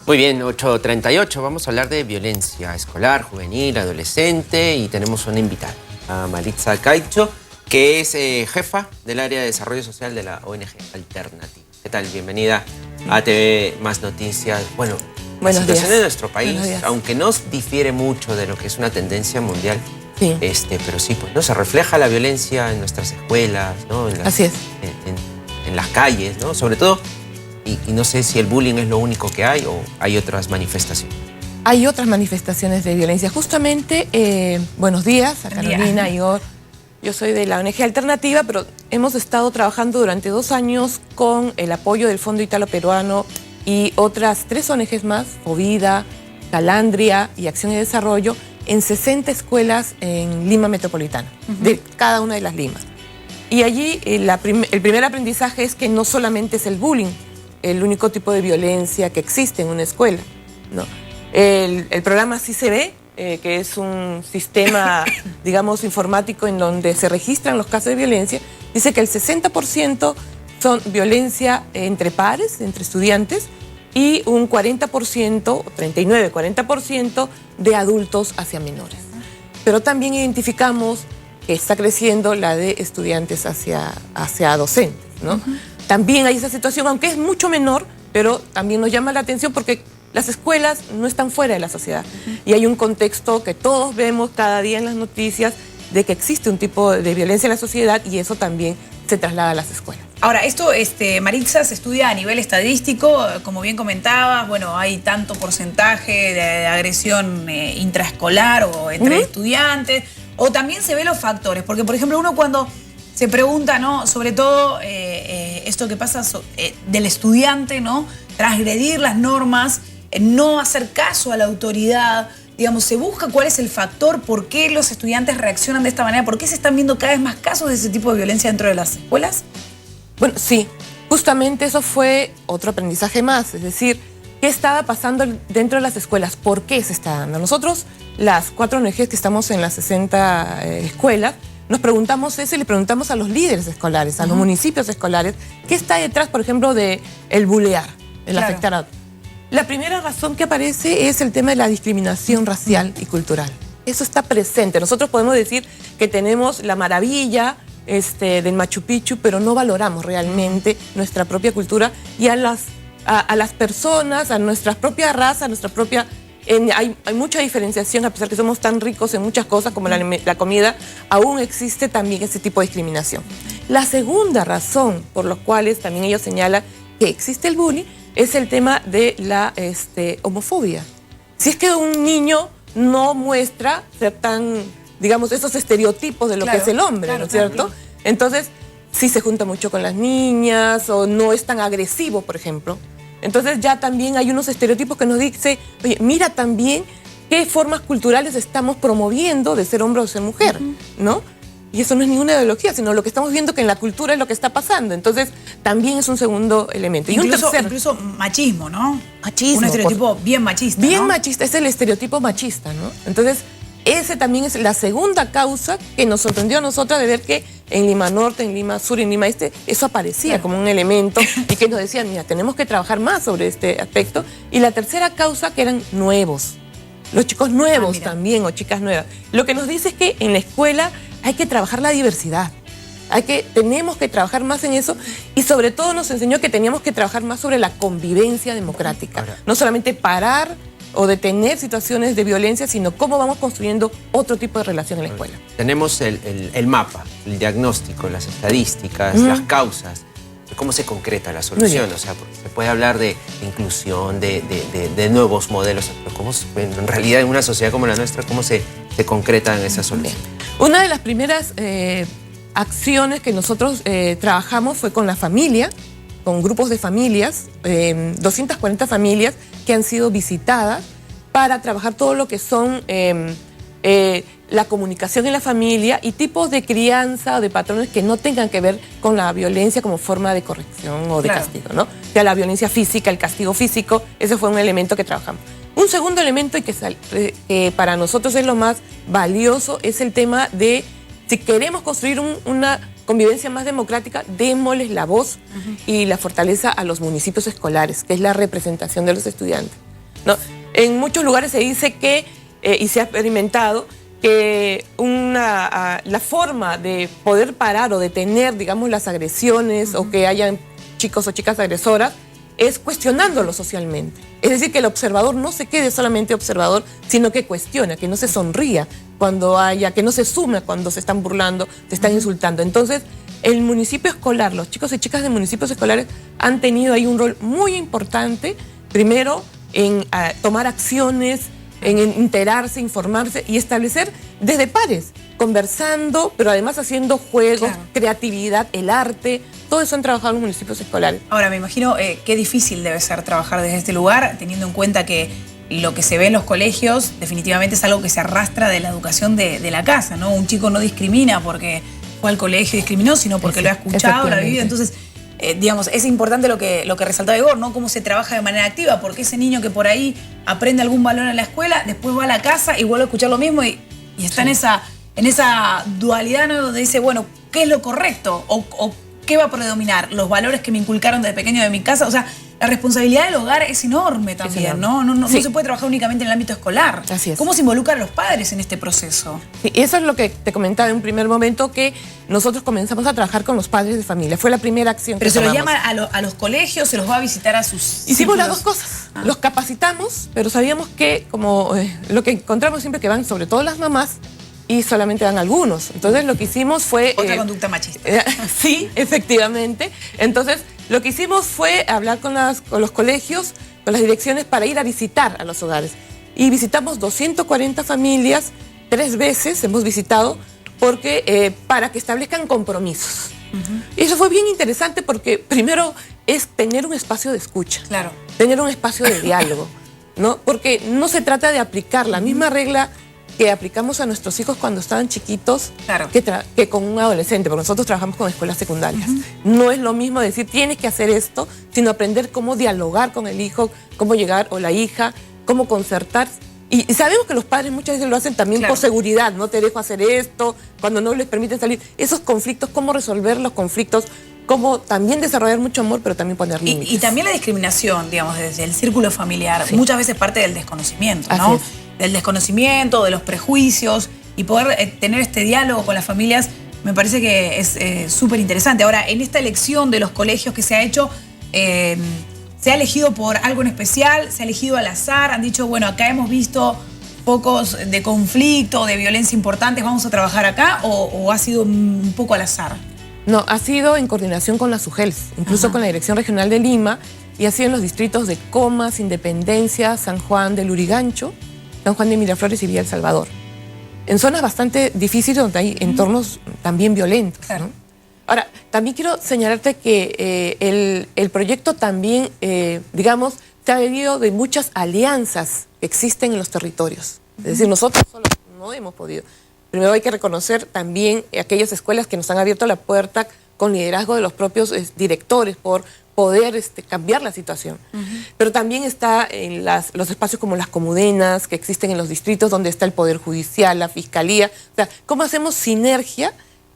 Muy bien, 8:38. Vamos a hablar de violencia escolar, juvenil, adolescente y tenemos una invitada, a Maritza Caicho, que es jefa del área de desarrollo social de la ONG Alternativa. ¿Qué tal? Bienvenida a TV Más Noticias. Bueno, la situación de nuestro país, aunque no difiere mucho de lo que es una tendencia mundial, sí. Pero sí, pues no se refleja la violencia en nuestras escuelas, ¿no? Así es. En las calles, ¿no? Sobre todo. Y no sé si el bullying es lo único que hay o hay otras manifestaciones. Hay otras manifestaciones de violencia. Justamente, buenos días a Carolina. Yo soy de la ONG Alternativa, pero hemos estado trabajando durante 2 años con el apoyo del Fondo Italo-Peruano y otras 3 ONGs más, Fovida, Calandria y Acción y Desarrollo, en 60 escuelas en Lima Metropolitana, de cada una de las Limas. Y allí el primer aprendizaje es que no solamente es el bullying, el único tipo de violencia que existe en una escuela, ¿no? El programa Sí se ve, que es un sistema, digamos, informático en donde se registran los casos de violencia, dice que el 60% son violencia entre pares, entre estudiantes, y un 40%, 39-40% de adultos hacia menores. Pero también identificamos que está creciendo la de estudiantes hacia docentes, ¿no? También hay esa situación, aunque es mucho menor, pero también nos llama la atención porque las escuelas no están fuera de la sociedad. Y hay un contexto que todos vemos cada día en las noticias de que existe un tipo de violencia en la sociedad y eso también se traslada a las escuelas. Ahora, esto, Maritza, se estudia a nivel estadístico, como bien comentabas, bueno, hay tanto porcentaje de agresión intraescolar o entre estudiantes, o también se ven los factores, porque por ejemplo uno cuando se pregunta, ¿no? Sobre todo esto que pasa del estudiante, ¿no? Transgredir las normas, no hacer caso a la autoridad, digamos, se busca cuál es el factor, por qué los estudiantes reaccionan de esta manera, por qué se están viendo cada vez más casos de ese tipo de violencia dentro de las escuelas. Bueno, sí, justamente eso fue otro aprendizaje más, es decir, ¿qué estaba pasando dentro de las escuelas? ¿Por qué se está dando? Nosotros, las 4 ONGs que estamos en las 60 escuelas, nos preguntamos eso y le preguntamos a los líderes escolares, a los municipios escolares, ¿qué está detrás, por ejemplo, de el bulear, el afectar a otros? La primera razón que aparece es el tema de la discriminación racial y cultural. Eso está presente. Nosotros podemos decir que tenemos la maravilla del Machu Picchu, pero no valoramos realmente nuestra propia cultura y a las personas, a nuestra propia raza, a nuestra propia... Hay mucha diferenciación, a pesar que somos tan ricos en muchas cosas como la comida, aún existe también ese tipo de discriminación. La segunda razón por la cual también ellos señalan que existe el bullying es el tema de la homofobia. Si es que un niño no muestra ser tan, digamos, esos estereotipos de lo que es el hombre, ¿no es cierto? Entonces, si se junta mucho con las niñas o no es tan agresivo, por ejemplo. Entonces ya también hay unos estereotipos que nos dicen, oye, mira también qué formas culturales estamos promoviendo de ser hombre o ser mujer, ¿no? Y eso no es ninguna ideología, sino lo que estamos viendo que en la cultura es lo que está pasando. Entonces también es un segundo elemento. Incluso machismo, ¿no? Machismo. Un estereotipo bien machista, bien machista, es el estereotipo machista, ¿no? Entonces ese también es la segunda causa que nos sorprendió a nosotras de ver que en Lima Norte, en Lima Sur y en Lima Este, eso aparecía como un elemento y que nos decían, mira, tenemos que trabajar más sobre este aspecto. Y la tercera causa que eran nuevos, los chicos nuevos también o chicas nuevas. Lo que nos dice es que en la escuela hay que trabajar la diversidad, tenemos que trabajar más en eso y sobre todo nos enseñó que teníamos que trabajar más sobre la convivencia democrática, no solamente parar o detener situaciones de violencia, sino cómo vamos construyendo otro tipo de relación en la escuela. Tenemos el mapa, el diagnóstico, las estadísticas, las causas, cómo se concreta la solución. O sea, se puede hablar de inclusión, de nuevos modelos, pero cómo, en realidad en una sociedad como la nuestra, ¿cómo se concretan esas soluciones? Una de las primeras acciones que nosotros trabajamos fue con la familia, con grupos de familias, 240 familias que han sido visitadas para trabajar todo lo que son la comunicación en la familia y tipos de crianza o de patrones que no tengan que ver con la violencia como forma de corrección o de castigo, ¿no? O sea, la violencia física, el castigo físico, ese fue un elemento que trabajamos. Un segundo elemento y que para nosotros es lo más valioso es el tema de si queremos construir una convivencia más democrática, démosles la voz y la fortaleza a los municipios escolares, que es la representación de los estudiantes. ¿no? En muchos lugares se dice que, y se ha experimentado, que la forma de poder parar o detener, digamos, las agresiones o que hayan chicos o chicas agresoras es cuestionándolo socialmente. Es decir, que el observador no se quede solamente observador, sino que cuestiona, que no se sonría cuando haya, que no se sume cuando se están burlando, se están insultando. Entonces, el municipio escolar, los chicos y chicas de municipios escolares han tenido ahí un rol muy importante, primero en tomar acciones, en enterarse, informarse y establecer desde pares, conversando, pero además haciendo juegos, claro, creatividad, el arte, todo eso han trabajado en los municipios escolares. Ahora, me imagino qué difícil debe ser trabajar desde este lugar, teniendo en cuenta que lo que se ve en los colegios definitivamente es algo que se arrastra de la educación de la casa, ¿no? Un chico no discrimina porque fue al colegio y discriminó, sino porque lo ha escuchado, lo ha vivido. Entonces, digamos, es importante lo que resaltaba Igor, ¿no? Cómo se trabaja de manera activa, porque ese niño que por ahí aprende algún valor en la escuela, después va a la casa y vuelve a escuchar lo mismo y está en esa dualidad, ¿no? Donde dice, bueno, ¿qué es lo correcto? O ¿qué va a predominar? Los valores que me inculcaron desde pequeño de mi casa. O sea, la responsabilidad del hogar es enorme también, ¿no? No se puede trabajar únicamente en el ámbito escolar. Así es. ¿Cómo se involucran los padres en este proceso? Sí, y eso es lo que te comentaba en un primer momento, que nosotros comenzamos a trabajar con los padres de familia. Fue la primera acción Pero que se los tomamos. llama a los colegios, se los va a visitar a sus Hicimos círculos. las dos cosas. Los capacitamos, pero sabíamos que, como lo que encontramos siempre, que van sobre todo las mamás y solamente van algunos. Entonces lo que hicimos fue... Otra conducta machista. Sí, efectivamente. Entonces lo que hicimos fue hablar con los colegios, con las direcciones, para ir a visitar a los hogares. Y visitamos 240 familias, 3 veces hemos visitado, porque para que establezcan compromisos. Y eso fue bien interesante porque primero es tener un espacio de escucha. Claro. Tener un espacio de diálogo, ¿no? Porque no se trata de aplicar la misma regla que aplicamos a nuestros hijos cuando estaban chiquitos, claro, que con un adolescente, porque nosotros trabajamos con escuelas secundarias. No es lo mismo decir tienes que hacer esto, sino aprender cómo dialogar con el hijo, cómo llegar, o la hija, cómo concertar. Y sabemos que los padres muchas veces lo hacen también, claro, por seguridad, no te dejo hacer esto, cuando no les permiten salir. Esos conflictos, cómo resolver los conflictos, cómo también desarrollar mucho amor, pero también poner límites. Y también la discriminación, digamos, desde el círculo familiar, muchas veces parte del desconocimiento, ¿no? Así es. Del desconocimiento, de los prejuicios, y poder tener este diálogo con las familias me parece que es súper interesante. Ahora, en esta elección de los colegios que se ha hecho, ¿se ha elegido por algo en especial? ¿Se ha elegido al azar? Han dicho, bueno, acá hemos visto focos de conflicto, de violencia importantes, vamos a trabajar acá, o ha sido un poco al azar? No, ha sido en coordinación con la SUGELS, incluso con la Dirección Regional de Lima, y ha sido en los distritos de Comas, Independencia, San Juan de Lurigancho, San Juan de Miraflores y Villa El Salvador. En zonas bastante difíciles donde hay entornos también violentos, claro, ¿no? Ahora, también quiero señalarte que el proyecto también, digamos, se ha venido de muchas alianzas que existen en los territorios. Es decir, nosotros solo no hemos podido. Primero hay que reconocer también aquellas escuelas que nos han abierto la puerta con liderazgo de los propios directores por poder cambiar la situación. Pero también está en los espacios como las comudenas que existen en los distritos, donde está el Poder Judicial, la Fiscalía. O sea, ¿cómo hacemos sinergia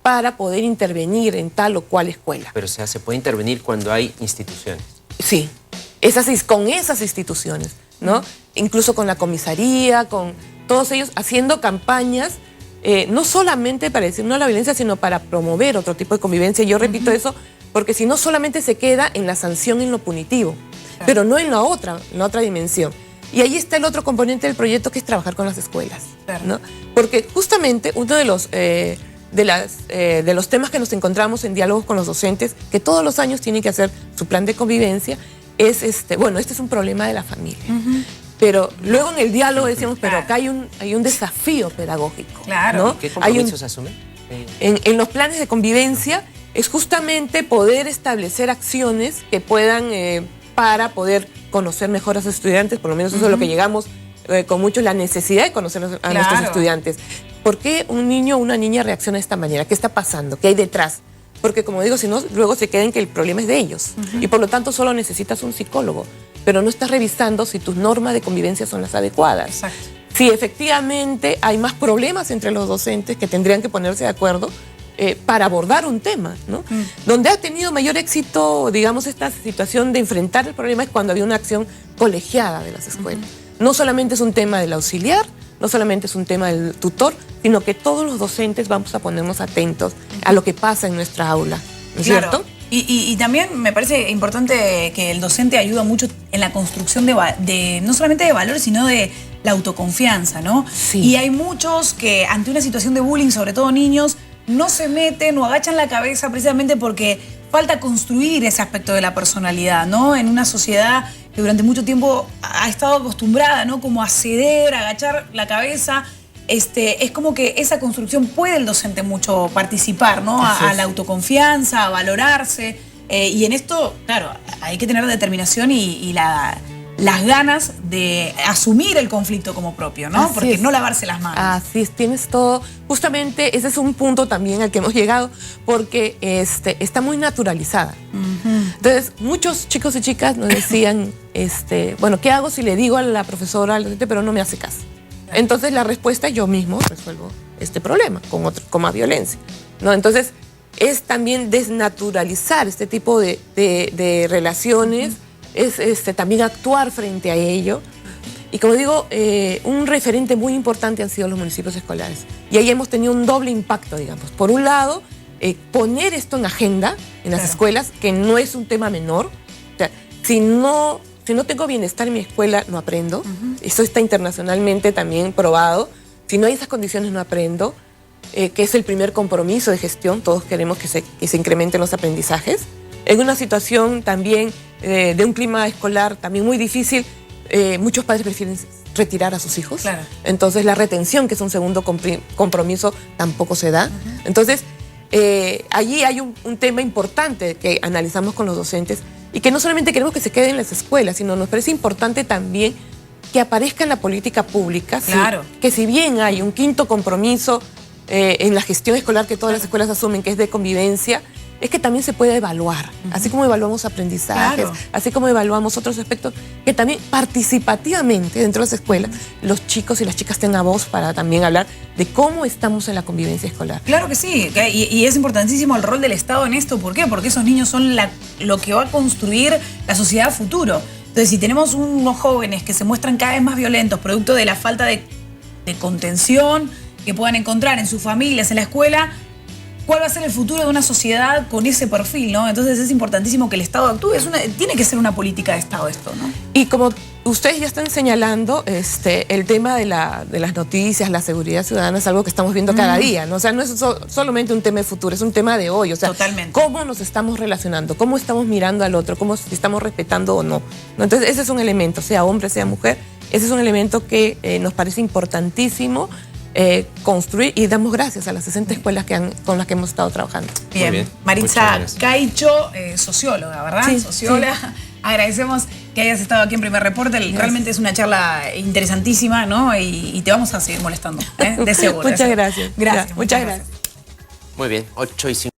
para poder intervenir en tal o cual escuela? Pero o sea, se puede intervenir cuando hay instituciones. Sí, con esas instituciones, ¿no? Incluso con la comisaría, con todos ellos haciendo campañas, no solamente para decir no a la violencia, sino para promover otro tipo de convivencia. Yo repito eso porque si no solamente se queda en la sanción, en lo punitivo, pero no en la otra dimensión. Y ahí está el otro componente del proyecto, que es trabajar con las escuelas, ¿no? Porque justamente uno de los temas que nos encontramos en diálogos con los docentes, que todos los años tienen que hacer su plan de convivencia, es bueno, este es un problema de la familia. Pero luego en el diálogo decíamos, pero acá hay un desafío pedagógico. Claro. ¿No? ¿Qué compromisos asumen? En los planes de convivencia es justamente poder establecer acciones que puedan, para poder conocer mejor a sus estudiantes, por lo menos eso es lo que llegamos con mucho, la necesidad de conocer a nuestros estudiantes. ¿Por qué un niño o una niña reacciona de esta manera? ¿Qué está pasando? ¿Qué hay detrás? Porque como digo, si no, luego se queda en que el problema es de ellos. Y por lo tanto solo necesitas un psicólogo, pero no estás revisando si tus normas de convivencia son las adecuadas. Exacto. Si efectivamente hay más problemas entre los docentes que tendrían que ponerse de acuerdo, para abordar un tema, ¿no? Donde ha tenido mayor éxito, digamos, esta situación de enfrentar el problema es cuando había una acción colegiada de las escuelas. No solamente es un tema del auxiliar, no solamente es un tema del tutor, sino que todos los docentes vamos a ponernos atentos a lo que pasa en nuestra aula, ¿no es cierto? Y también me parece importante que el docente ayuda mucho en la construcción de no solamente de valores, sino de la autoconfianza, ¿no? Sí. Y hay muchos que ante una situación de bullying, sobre todo niños, no se meten o agachan la cabeza precisamente porque falta construir ese aspecto de la personalidad, ¿no? En una sociedad que durante mucho tiempo ha estado acostumbrada, ¿no? Como a ceder, a agachar la cabeza. Es como que esa construcción puede el docente mucho participar, ¿no? A la autoconfianza, a valorarse. Y en esto, claro, hay que tener determinación y las ganas de asumir el conflicto como propio, ¿no? Porque no lavarse las manos. Así es, tienes todo. Justamente ese es un punto también al que hemos llegado, porque está muy naturalizada. Entonces, muchos chicos y chicas nos decían, bueno, ¿qué hago si le digo a la profesora, al docente, pero no me hace caso? Entonces, la respuesta, yo mismo resuelvo este problema con más violencia, ¿no? Entonces, es también desnaturalizar este tipo de relaciones, es también actuar frente a ello. Y como digo, un referente muy importante han sido los municipios escolares. Y ahí hemos tenido un doble impacto, digamos. Por un lado, poner esto en agenda en las escuelas, que no es un tema menor. O sea, si no tengo bienestar en mi escuela, no aprendo. Eso está internacionalmente también probado. Si no hay esas condiciones, no aprendo. Que es el primer compromiso de gestión. Todos queremos que se incrementen los aprendizajes. En una situación también de un clima escolar también muy difícil, muchos padres prefieren retirar a sus hijos. Claro. Entonces la retención, que es un segundo compromiso, tampoco se da. Entonces allí hay un tema importante que analizamos con los docentes y que no solamente queremos que se quede en las escuelas, sino nos parece importante también que aparezca en la política pública. Claro. Que si bien hay un quinto compromiso en la gestión escolar que todas las escuelas asumen, que es de convivencia, es que también se puede evaluar, así como evaluamos aprendizajes, así como evaluamos otros aspectos, que también participativamente dentro de las escuelas los chicos y las chicas tengan voz para también hablar de cómo estamos en la convivencia escolar. Claro que sí, y es importantísimo el rol del Estado en esto. ¿Por qué? Porque esos niños son lo que va a construir la sociedad futuro. Entonces, si tenemos unos jóvenes que se muestran cada vez más violentos, producto de la falta de contención que puedan encontrar en sus familias, en la escuela, ¿cuál va a ser el futuro de una sociedad con ese perfil, ¿no? Entonces es importantísimo que el Estado actúe. Tiene que ser una política de Estado esto, ¿no? Y como ustedes ya están señalando, el tema de las noticias, la seguridad ciudadana es algo que estamos viendo cada día, ¿no? O sea, no es solamente un tema de futuro, es un tema de hoy. O sea, totalmente. Cómo nos estamos relacionando, cómo estamos mirando al otro, cómo si estamos respetando o no. Entonces ese es un elemento, sea hombre, sea mujer, ese es un elemento que nos parece importantísimo construir, y damos gracias a las 60 escuelas con las que hemos estado trabajando. Bien. Maritza Caicho, socióloga, ¿verdad? Sí, socióloga. Sí. Agradecemos que hayas estado aquí en Primer Reporte. Realmente es una charla interesantísima, ¿no? Y te vamos a seguir molestando, de seguro. Muchas gracias. Gracias. Muchas gracias. Muy bien, 8:50.